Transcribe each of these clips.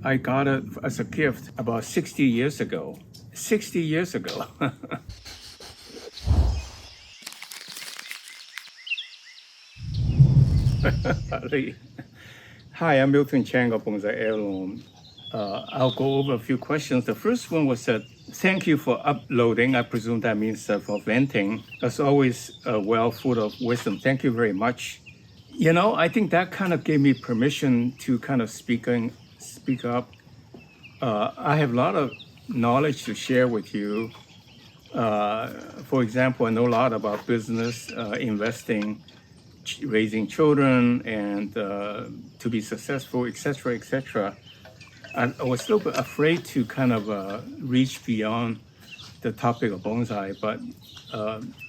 I got it as a gift about 60 years ago. 60 years ago. Hi, I'm miltonchang of Bonsaiheirloom. I'll go over a few questions. The first one was that thank you for uploading. I presume that means for venting. As always, well, full of wisdom. Thank you very much. I think that kind of gave me permission to kind of speak up. I have a lot of knowledge to share with you. For example, I know a lot about business, investing, raising children, and to be successful, etc., etc. I was still afraid to kind of reach beyond the topic of bonsai, but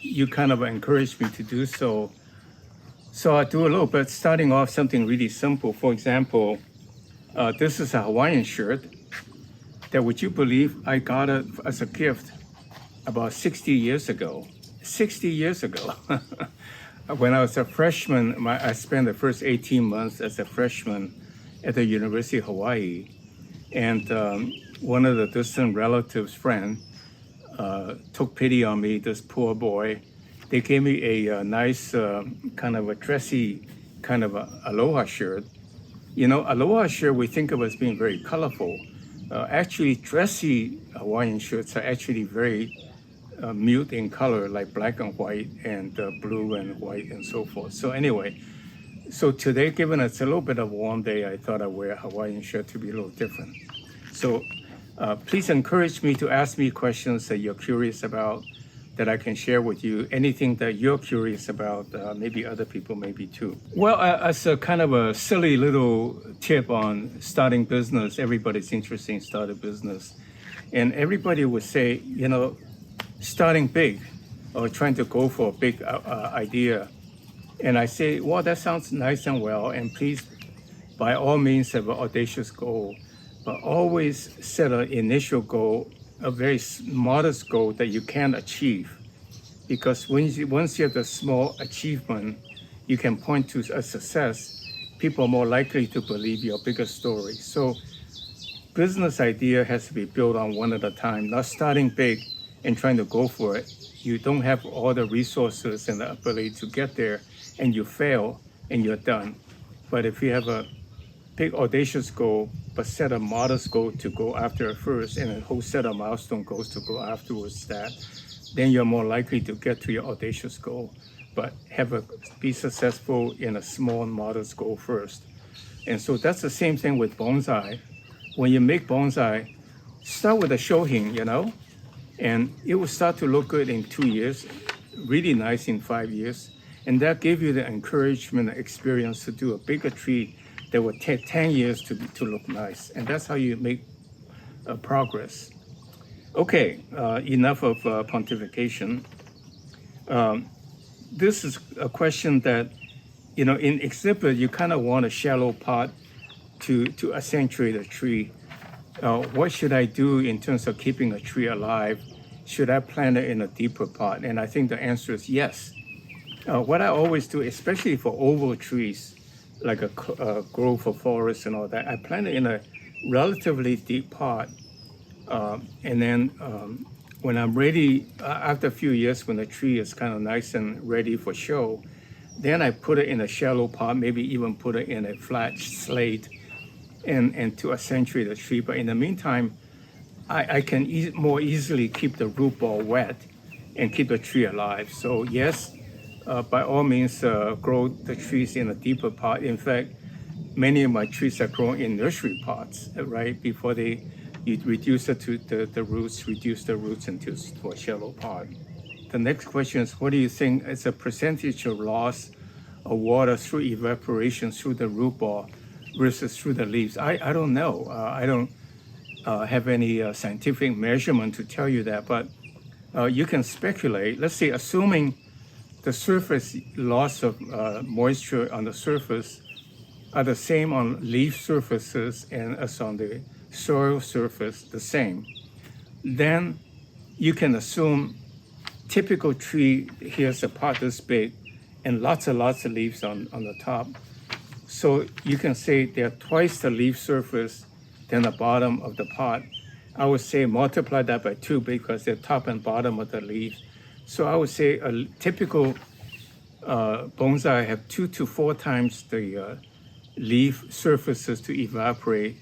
you kind of encouraged me to do so. So I do a little bit, starting off something really simple. For example, this is a Hawaiian shirt that, would you believe, I got it as a gift about 60 years ago. 60 years ago. When I was a freshman, I spent the first 18 months as a freshman at the University of Hawaii. And one of the distant relatives' friend took pity on me, this poor boy. They gave me a nice kind of a dressy kind of a aloha shirt. Aloha shirt we think of as being very colorful. Actually, dressy Hawaiian shirts are actually very mute in color, like black and white and blue and white and so forth. So anyway, so today, given it's a little bit of a warm day, I thought I'd wear a Hawaiian shirt to be a little different. So please encourage me to ask me questions that you're curious about, that I can share with you. Anything that you're curious about, maybe other people maybe too. Well, as a kind of a silly little tip on starting business, everybody's interested in starting a business. And everybody would say, starting big or trying to go for a big idea. And I say, well, that sounds nice and well. And please, by all means, have an audacious goal. But always set an initial goal, a very modest goal that you can achieve. Because once you have the small achievement, you can point to a success, people are more likely to believe your bigger story. So business idea has to be built on one at a time, not starting big and trying to go for it. You don't have all the resources and the ability to get there, and you fail and you're done. But if you have a big audacious goal, but set a modest goal to go after it first, and a whole set of milestone goals to go afterwards, then you're more likely to get to your audacious goal. But be successful in a small, modest goal first. And so that's the same thing with bonsai. When you make bonsai, start with a shohin, and it will start to look good in 2 years, really nice in 5 years. And that gave you the encouragement, the experience to do a bigger tree that would take 10 years to look nice. And that's how you make progress. Okay, enough of pontification. This is a question that, in exhibit, you kind of want a shallow pot to accentuate a tree. What should I do in terms of keeping a tree alive? Should I plant it in a deeper pot? And I think the answer is yes. What I always do, especially for oval trees, like a grove or forest and all that, I plant it in a relatively deep pot. And then when I'm ready, after a few years, when the tree is kind of nice and ready for show, then I put it in a shallow pot, maybe even put it in a flat slate and to accentuate the tree. But in the meantime, I can more easily keep the root ball wet and keep the tree alive. So yes, by all means, grow the trees in a deeper pot. In fact, many of my trees are grown in nursery pots, right? Before you reduce it to the roots, reduce the roots into for a shallow pot. The next question is, what do you think is a percentage of loss of water through evaporation through the root ball versus through the leaves? I don't know. I don't have any scientific measurement to tell you that, but you can speculate. Let's say, assuming the surface loss of moisture on the surface are the same on leaf surfaces and as on the soil surface, the same, then you can assume typical tree, here's a pot this big and lots and lots of leaves on the top. So you can say they're twice the leaf surface than the bottom of the pot. I would say multiply that by 2 because the top and bottom of the leaves. So I would say a typical bonsai have 2 to 4 times the leaf surfaces to evaporate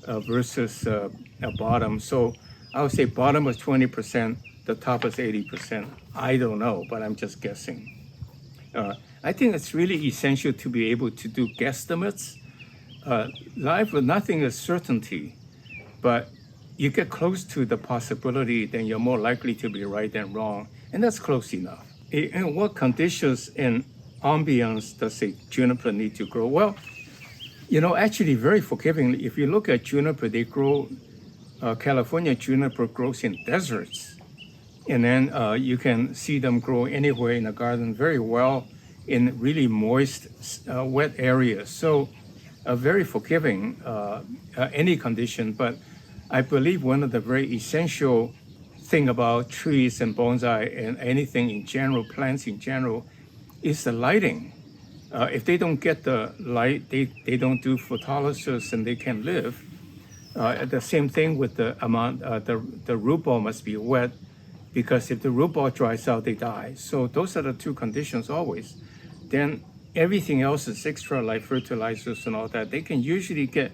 versus a bottom. So I would say bottom is 20%, the top is 80%. I don't know, but I'm just guessing. I think it's really essential to be able to do guesstimates. Life with nothing is certainty, but you get close to the possibility, then you're more likely to be right than wrong, and that's close enough. In what conditions and ambience does a juniper need to grow? Well, actually very forgivingly, if you look at juniper, they grow, California juniper grows in deserts. And then you can see them grow anywhere in the garden very well in really moist, wet areas. So very forgiving, any condition. But I believe one of the very essential thing about trees and bonsai and anything in general, plants in general, is the lighting. If they don't get the light, they don't do photolysis and they can live. The same thing with the amount, the root ball must be wet, because if the root ball dries out, they die. So those are the two conditions always. Then everything else is extra, like fertilizers and all that. They can usually get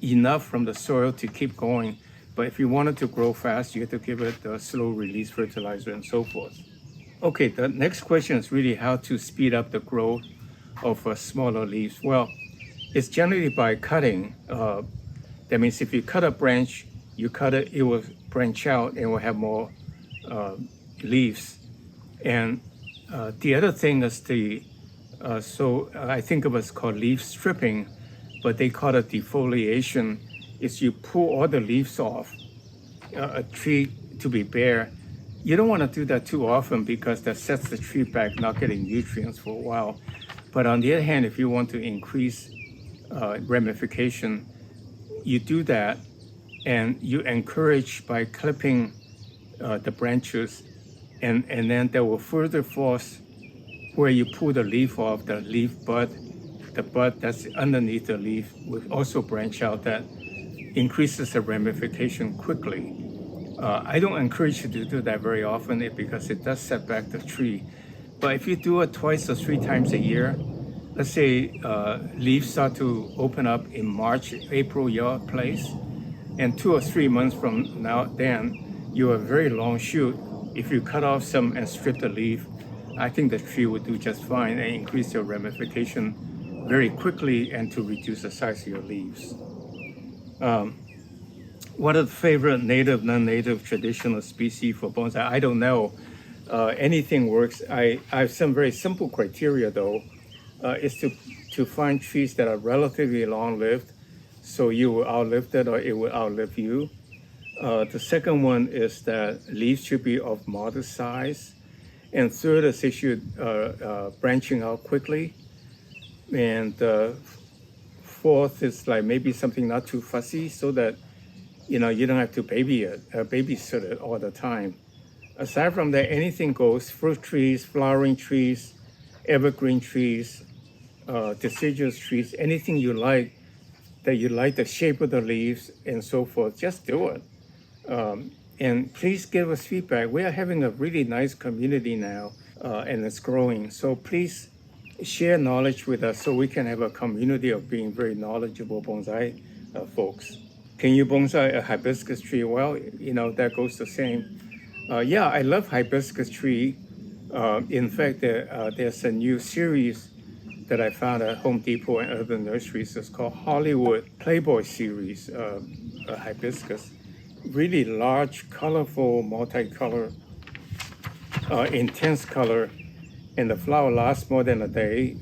enough from the soil to keep going. But if you want it to grow fast, you have to give it a slow release fertilizer and so forth. Okay, the next question is really how to speed up the growth of smaller leaves. Well, it's generally by cutting. That means if you cut a branch, you cut it, it will branch out and will have more leaves. And the other thing is so I think of it as called leaf stripping, but they call it defoliation. Is you pull all the leaves off a tree to be bare. You don't want to do that too often because that sets the tree back, not getting nutrients for a while. But on the other hand, if you want to increase ramification, you do that, and you encourage by clipping the branches, and then that will further force where you pull the leaf off, the leaf bud, the bud that's underneath the leaf will also branch out. That increases the ramification quickly. I don't encourage you to do that very often because it does set back the tree. But if you do it twice or 3 times a year, let's say leaves start to open up in March, April, your place, and 2 or 3 months from now, then you have a very long shoot. If you cut off some and strip the leaf, I think the tree would do just fine and increase your ramification very quickly and to reduce the size of your leaves. What are the favorite native, non-native, traditional species for bonsai? I don't know. Anything works. I have some very simple criteria though, is to find trees that are relatively long-lived, so you will outlive it or it will outlive you. The second one is that leaves should be of modest size. And third is they should branching out quickly. And fourth is like maybe something not too fussy so that you don't have to babysit it all the time. Aside from that, anything goes: fruit trees, flowering trees, evergreen trees, deciduous trees, anything you like, that you like the shape of the leaves and so forth, just do it. And please give us feedback. We are having a really nice community now, and it's growing. So please share knowledge with us so we can have a community of being very knowledgeable bonsai folks. Can you bonsai a hibiscus tree? Well, that goes the same. Yeah, I love hibiscus tree. In fact, there's a new series that I found at Home Depot and other nurseries. It's called Hollywood Playboy series, hibiscus. Really large, colorful, multicolor, intense color, and the flower lasts more than a day.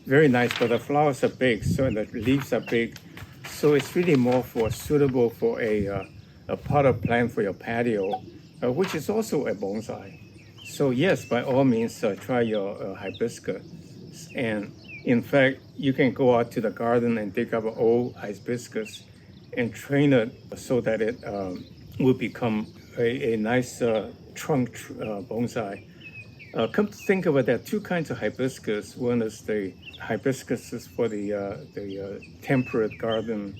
Very nice, but the flowers are big, so the leaves are big. So it's really more suitable for a potted plant for your patio, which is also a bonsai. So yes, by all means, try your hibiscus. And in fact, you can go out to the garden and dig up an old hibiscus and train it so that it will become a nice trunk bonsai. Come to think of it, there are 2 kinds of hibiscus. One is the hibiscus for the temperate garden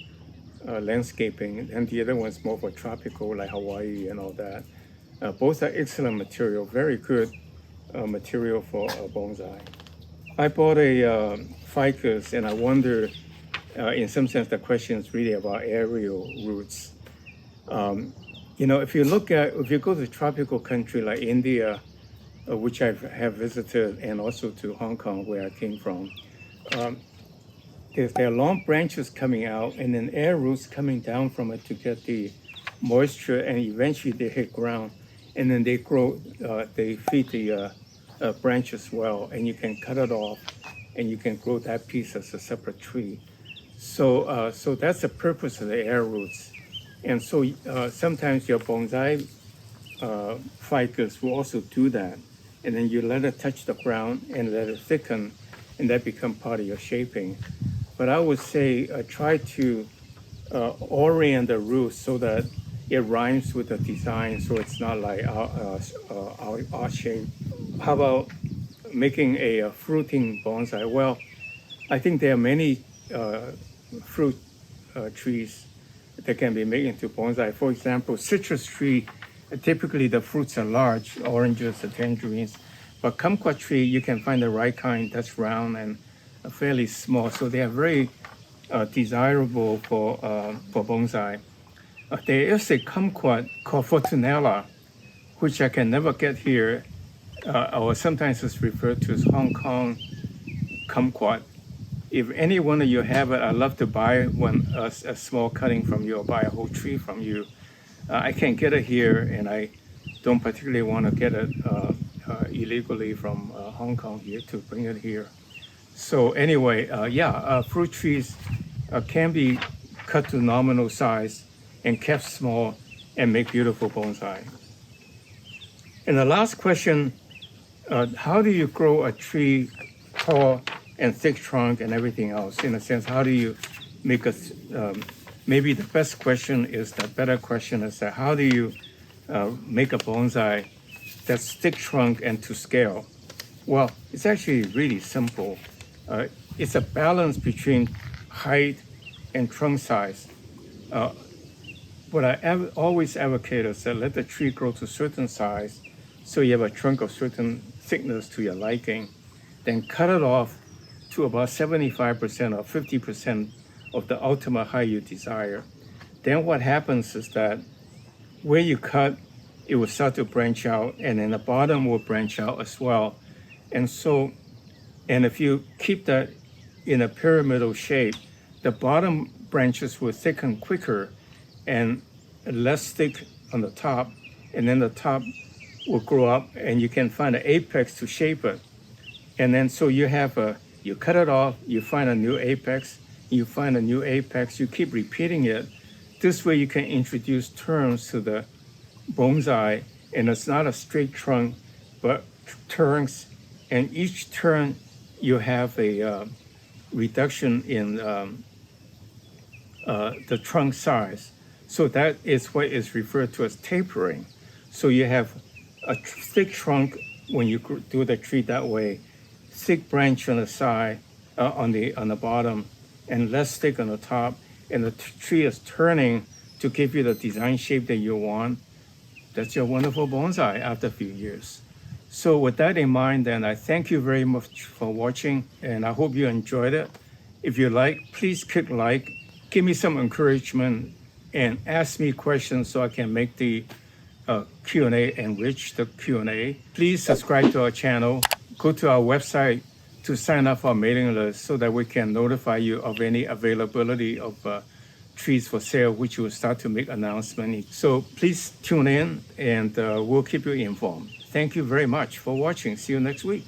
landscaping, and the other one's more for tropical, like Hawaii and all that. Both are excellent material, very good material for bonsai. I bought a ficus, and I wonder, in some sense, the question is really about aerial roots. If you go to tropical country like India, which I have visited, and also to Hong Kong, where I came from, there are long branches coming out, and then air roots coming down from it to get the moisture, and eventually they hit ground, and then they grow. They feed the branches well, and you can cut it off, and you can grow that piece as a separate tree. So that's the purpose of the air roots. And so sometimes your bonsai ficus will also do that. And then you let it touch the ground and let it thicken, and that become part of your shaping. But I would say try to orient the roots so that it rhymes with the design, so it's not like our shape. How about making a fruiting bonsai? Well, I think there are many fruit trees that can be made into bonsai. For example, citrus tree, typically the fruits are large, oranges or tangerines. But kumquat tree, you can find the right kind that's round and fairly small. So they are very desirable for bonsai. There is a kumquat called Fortunella, which I can never get here, or sometimes it's referred to as Hong Kong kumquat. If any one of you have it, I'd love to buy one, a small cutting from you, or buy a whole tree from you. I can't get it here, and I don't particularly want to get it illegally from Hong Kong here to bring it here. So anyway, fruit trees can be cut to nominal size and kept small and make beautiful bonsai. And the last question, how do you grow a tree tall and thick trunk and everything else? In a sense, how do you make maybe the best question is, the better question is that how do you make a bonsai that's thick trunk and to scale? Well, it's actually really simple. It's a balance between height and trunk size. What I always advocate is that let the tree grow to a certain size, so you have a trunk of certain thickness to your liking, then cut it off to about 75% or 50% of the ultimate height you desire. Then what happens is that where you cut, it will start to branch out, and then the bottom will branch out as well. And if you keep that in a pyramidal shape, the bottom branches will thicken quicker and less thick on the top, and then the top will grow up, and you can find an apex to shape it. And then so you cut it off, you find a new apex, you find a new apex, you keep repeating it. This way you can introduce turns to the bonsai, and it's not a straight trunk, but turns, and each turn you have a reduction in the trunk size. So that is what is referred to as tapering. So you have a thick trunk when you do the tree that way, thick branch on the side, on the bottom, and less thick on the top, and the tree is turning to give you the design shape that you want. That's your wonderful bonsai after a few years. So with that in mind, then I thank you very much for watching, and I hope you enjoyed it. If you like, please click like, give me some encouragement, and ask me questions so I can make the Q&A, enrich the Q&A. Please subscribe to our channel. Go to our website to sign up for our mailing list so that we can notify you of any availability of trees for sale, which will start to make announcements. So please tune in, and we'll keep you informed. Thank you very much for watching. See you next week.